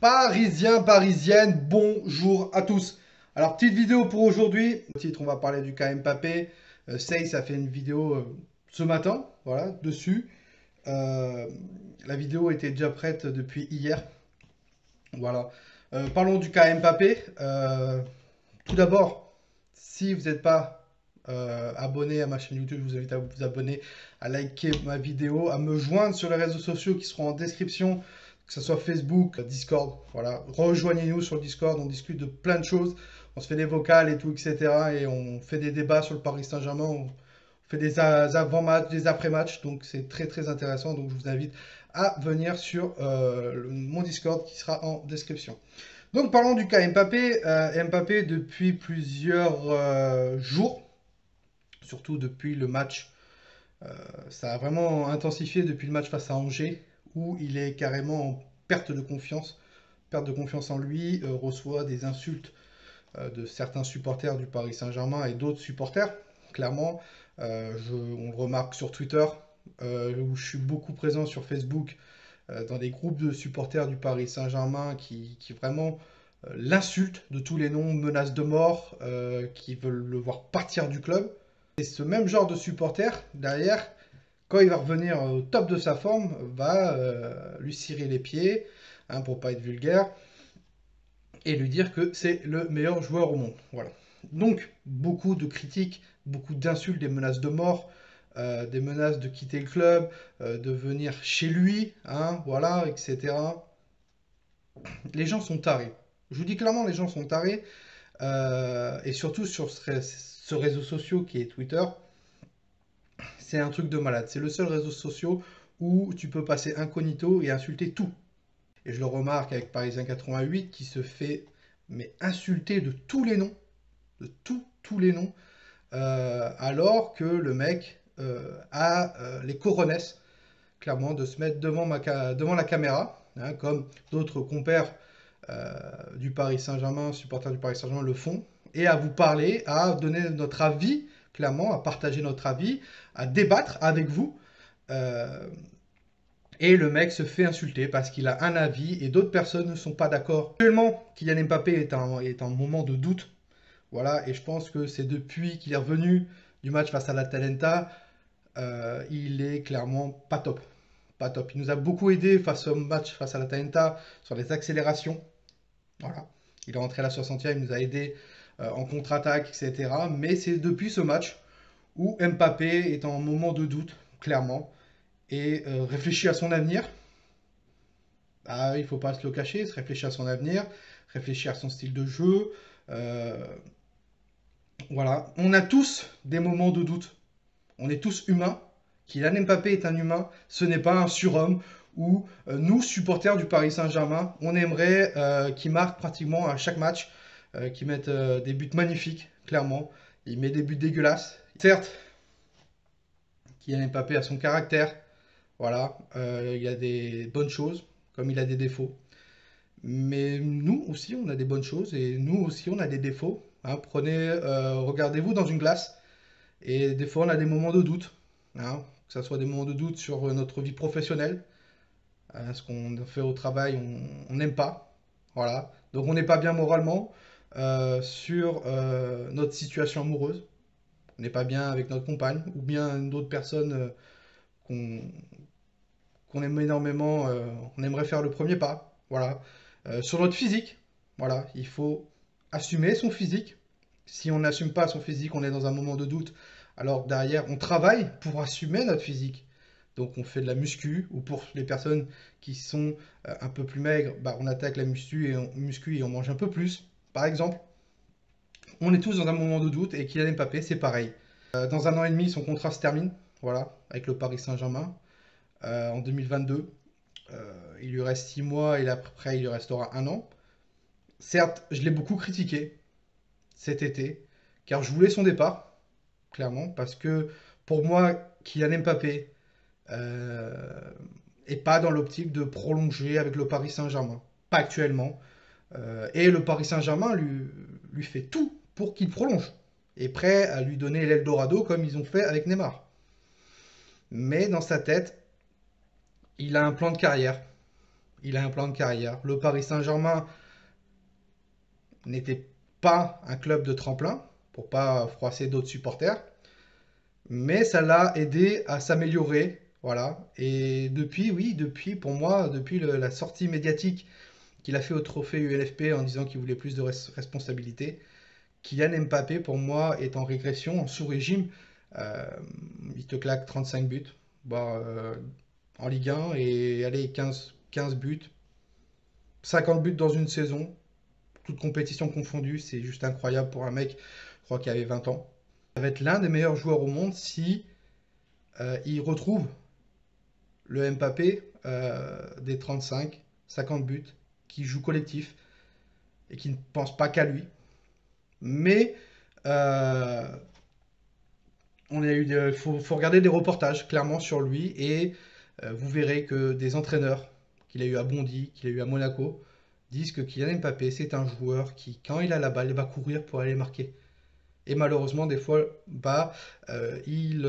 Parisiens, parisiennes, bonjour à tous. Alors, petite vidéo pour aujourd'hui. Au titre, on va parler du cas Mbappé. Seyss a fait une vidéo ce matin, voilà, dessus. Euh, la vidéo était déjà prête depuis hier. Voilà. Parlons du cas Mbappé. Tout d'abord, si vous n'êtes pas abonné à ma chaîne YouTube, je vous invite à vous abonner, à liker ma vidéo, à me joindre sur les réseaux sociaux qui seront en description, que ce soit Facebook, Discord. Voilà, rejoignez-nous sur le Discord, on discute de plein de choses, on se fait des vocales et tout, etc. Et on fait des débats sur le Paris Saint-Germain, on fait des avant-matchs, des après-matchs, donc c'est très très intéressant. Donc je vous invite à venir sur mon Discord qui sera en description. Donc parlons du cas Mbappé. Mbappé, depuis plusieurs jours, surtout depuis le match, ça a vraiment intensifié depuis le match face à Angers, où il est carrément en perte de confiance en lui, reçoit des insultes de certains supporters du Paris Saint-Germain et d'autres supporters. Clairement, on le remarque sur Twitter, où je suis beaucoup présent sur Facebook, dans des groupes de supporters du Paris Saint-Germain qui vraiment l'insultent de tous les noms, menacent de mort, qui veulent le voir partir du club. Et ce même genre de supporter, derrière, quand il va revenir au top de sa forme, va lui cirer les pieds, hein, pour pas être vulgaire, et lui dire que c'est le meilleur joueur au monde. Voilà. Donc, beaucoup de critiques, beaucoup d'insultes, des menaces de mort, des menaces de quitter le club, de venir chez lui, hein, voilà, etc. Les gens sont tarés. Je vous dis clairement, les gens sont tarés. Et surtout sur ce réseau social qui est Twitter, c'est un truc de malade. C'est le seul réseau social où tu peux passer incognito et insulter tout. Et je le remarque avec Parisien 88 qui se fait mais insulter de tous les noms, de tous les noms, alors que le mec a les coronesses, clairement, de se mettre devant la caméra, hein, comme d'autres compères du Paris Saint-Germain, supporters du Paris Saint-Germain le font, et à vous parler, à donner notre avis, clairement, à partager notre avis, à débattre avec vous. Euh, et le mec se fait insulter parce qu'il a un avis et d'autres personnes ne sont pas d'accord. Actuellement, Kylian Mbappé est en moment de doute. Voilà, et je pense que c'est depuis qu'il est revenu du match face à l'Atalanta, il est clairement pas top. Pas top. Il nous a beaucoup aidé face au match face à l'Atalanta sur les accélérations. Voilà. Il est rentré à la 60e, il nous a aidé en contre-attaque, etc. Mais c'est depuis ce match où Mbappé est en moment de doute, clairement, et réfléchit à son avenir. Ah, il ne faut pas se le cacher, il se réfléchit à son avenir, réfléchir à son style de jeu. euh, voilà. On a tous des moments de doute. On est tous humains. Kylian Mbappé est un humain, ce n'est pas un surhomme où nous, supporters du Paris Saint-Germain, on aimerait qu'il marque pratiquement à chaque match, qu'il mette des buts magnifiques, clairement. Il met des buts dégueulasses. Certes, Kylian Mbappé a son caractère, voilà, il a des bonnes choses, comme il a des défauts. Mais nous aussi, on a des bonnes choses et nous aussi, on a des défauts, hein. Regardez-vous dans une glace et des fois, on a des moments de doute, hein, que ce soit des moments de doute sur notre vie professionnelle, hein, ce qu'on fait au travail, on n'aime pas, voilà. Donc, on n'est pas bien moralement sur notre situation amoureuse. On n'est pas bien avec notre compagne ou bien d'autres personnes qu'on qu'on aime énormément, on aimerait faire le premier pas, voilà. Sur notre physique, voilà, il faut assumer son physique. Si on n'assume pas son physique, on est dans un moment de doute. Alors derrière, on travaille pour assumer notre physique. Donc on fait de la muscu, ou pour les personnes qui sont un peu plus maigres, bah, on attaque la muscu et on mange un peu plus, par exemple. On est tous dans un moment de doute, et Kylian Mbappé, c'est pareil. Dans un an et demi, son contrat se termine, voilà, avec le Paris Saint-Germain, en 2022. Il lui reste 6 mois et après il lui restera un an. Certes, je l'ai beaucoup critiqué cet été, car je voulais son départ, clairement, parce que pour moi, Kylian Mbappé euh, est pas dans l'optique de prolonger avec le Paris Saint-Germain. Pas actuellement. Et le Paris Saint-Germain lui fait tout pour qu'il prolonge. Est prêt à lui donner l'Eldorado comme ils ont fait avec Neymar. Mais dans sa tête, il a un plan de carrière. il a un plan de carrière. Le Paris Saint-Germain n'était pas un club de tremplin pour pas froisser d'autres supporters, mais ça l'a aidé à s'améliorer. Voilà. Et depuis, oui, depuis, pour moi, depuis la sortie médiatique qu'il a fait au trophée UNFP en disant qu'il voulait plus de responsabilité, Kylian Mbappé, pour moi, est en régression, en sous-régime. Euh, il te claque 35 buts bah, en Ligue 1 et allez, 15 buts, 50 buts dans une saison, toute compétition confondue. C'est juste incroyable pour un mec, je crois qu'il avait 20 ans. Ça va être l'un des meilleurs joueurs au monde si il retrouve le Mbappé des 35, 50 buts, qui joue collectif et qui ne pense pas qu'à lui. Mais euh, faut regarder des reportages clairement sur lui et vous verrez que des entraîneurs qu'il a eu à Bondy, qu'il a eu à Monaco, disent que Kylian Mbappé c'est un joueur qui, quand il a la balle, il va courir pour aller marquer. Et malheureusement, des fois, bah, il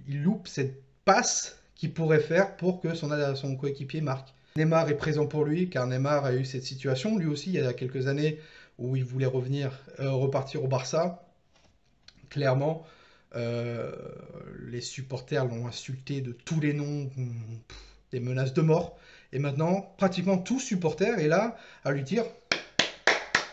loupe cette passe qu'il pourrait faire pour que son coéquipier marque. Neymar est présent pour lui, car Neymar a eu cette situation, lui aussi, il y a quelques années, où il voulait repartir au Barça. Clairement, euh, les supporters l'ont insulté de tous les noms, des menaces de mort. Et maintenant, pratiquement tout supporter est là à lui dire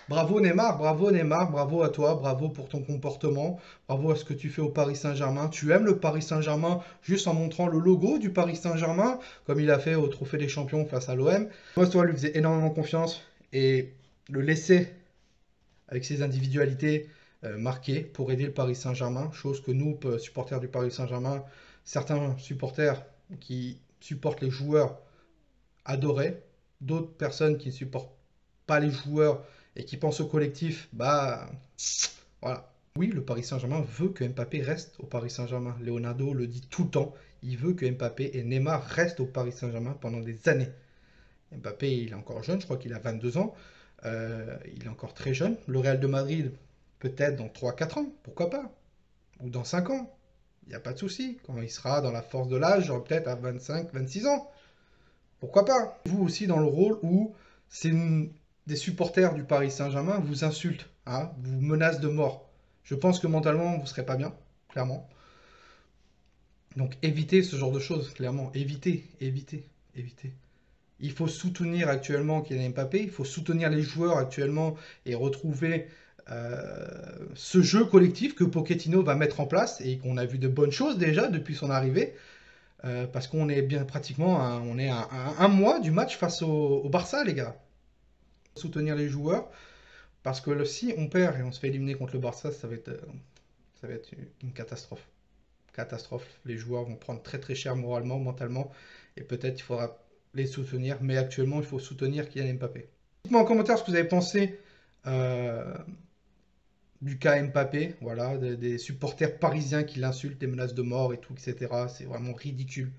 bravo Neymar, bravo Neymar, bravo à toi, bravo pour ton comportement, bravo à ce que tu fais au Paris Saint-Germain. Tu aimes le Paris Saint-Germain juste en montrant le logo du Paris Saint-Germain, comme il a fait au Trophée des Champions face à l'OM. Moi, toi, lui faisait énormément confiance et le laisser avec ses individualités marquées pour aider le Paris Saint-Germain, chose que nous, supporters du Paris Saint-Germain, certains supporters qui supportent les joueurs adoraient, d'autres personnes qui ne supportent pas les joueurs et qui pensent au collectif, bah voilà. Oui, le Paris Saint-Germain veut que Mbappé reste au Paris Saint-Germain. Leonardo le dit tout le temps, il veut que Mbappé et Neymar restent au Paris Saint-Germain pendant des années. Mbappé, il est encore jeune, je crois qu'il a 22 ans. Il est encore très jeune. Le Real de Madrid, peut-être dans 3-4 ans, pourquoi pas. Ou dans 5 ans. Il n'y a pas de souci. Quand il sera dans la force de l'âge, peut-être à 25-26 ans. Pourquoi pas. Vous aussi dans le rôle où des supporters du Paris Saint-Germain vous insultent, hein, vous menacent de mort. Je pense que mentalement, vous ne serez pas bien, clairement. Donc évitez ce genre de choses, clairement. Évitez, évitez, évitez. Il faut soutenir actuellement Kylian Mbappé, il faut soutenir les joueurs actuellement et retrouver ce jeu collectif que Pochettino va mettre en place et qu'on a vu de bonnes choses déjà depuis son arrivée. Parce qu'on est bien pratiquement on est à un mois du match face au Barça, les gars. Soutenir les joueurs parce que si on perd et on se fait éliminer contre le Barça, ça va être une catastrophe. Catastrophe. Les joueurs vont prendre très très cher moralement, mentalement et peut-être il faudra les soutenir, mais actuellement il faut soutenir Kylian Mbappé. Dites-moi en commentaire ce que vous avez pensé euh, du cas Mbappé, voilà, des supporters parisiens qui l'insultent, des menaces de mort et tout, etc. C'est vraiment ridicule,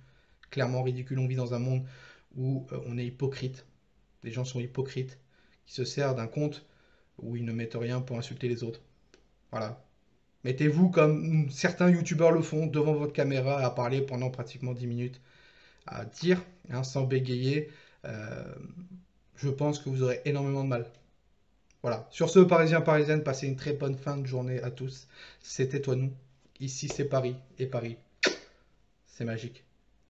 clairement ridicule. On vit dans un monde où on est hypocrite, les gens sont hypocrites, qui se servent d'un compte où ils ne mettent rien pour insulter les autres. Voilà. Mettez-vous comme certains youtubeurs le font devant votre caméra à parler pendant pratiquement 10 minutes, à dire, hein, sans bégayer. Euh, je pense que vous aurez énormément de mal. Voilà. Sur ce, Parisiens, Parisiennes, passez une très bonne fin de journée à tous. C'était toi, nous. Ici, c'est Paris. Et Paris, c'est magique.